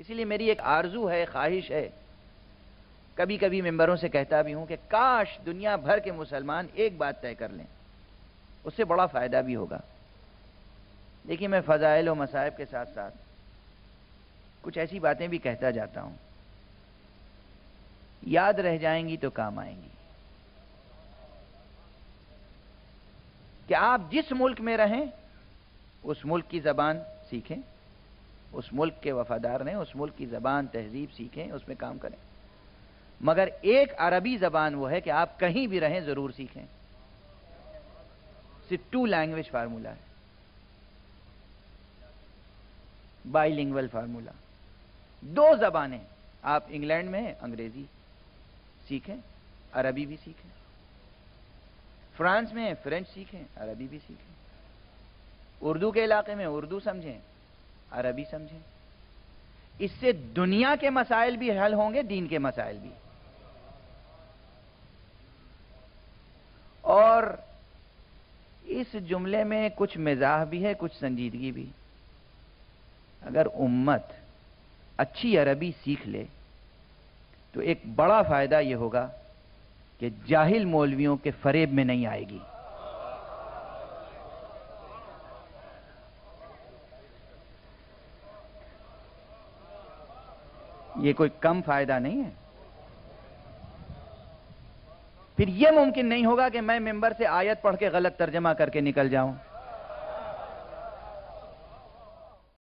اسی لیے میری ایک آرزو ہے، خواہش ہے، کبھی کبھی ممبروں سے کہتا بھی ہوں کہ کاش دنیا بھر کے مسلمان ایک بات طے کر لیں، اس سے بڑا فائدہ بھی ہوگا۔ دیکھیے، میں فضائل و مصائب کے ساتھ ساتھ کچھ ایسی باتیں بھی کہتا جاتا ہوں، یاد رہ جائیں گی تو کام آئیں گی، کہ آپ جس ملک میں رہیں اس ملک کی زبان سیکھیں، اس ملک کے وفادار رہیں، اس ملک کی زبان تہذیب سیکھیں، اس میں کام کریں، مگر ایک عربی زبان وہ ہے کہ آپ کہیں بھی رہیں ضرور سیکھیں۔ صرف 2 لینگویج فارمولا ہے، بائی لنگول فارمولا، 2 زبانیں۔ آپ انگلینڈ میں ہیں، انگریزی سیکھیں، عربی بھی سیکھیں، فرانس میں ہیں، فرینچ سیکھیں، عربی بھی سیکھیں، اردو کے علاقے میں اردو سمجھیں، عربی سمجھیں۔ اس سے دنیا کے مسائل بھی حل ہوں گے، دین کے مسائل بھی۔ اور اس جملے میں کچھ مزاح بھی ہے، کچھ سنجیدگی بھی۔ اگر امت اچھی عربی سیکھ لے تو ایک بڑا فائدہ یہ ہوگا کہ جاہل مولویوں کے فریب میں نہیں آئے گی۔ یہ کوئی کم فائدہ نہیں ہے۔ پھر یہ ممکن نہیں ہوگا کہ میں ممبر سے آیت پڑھ کے غلط ترجمہ کر کے نکل جاؤں۔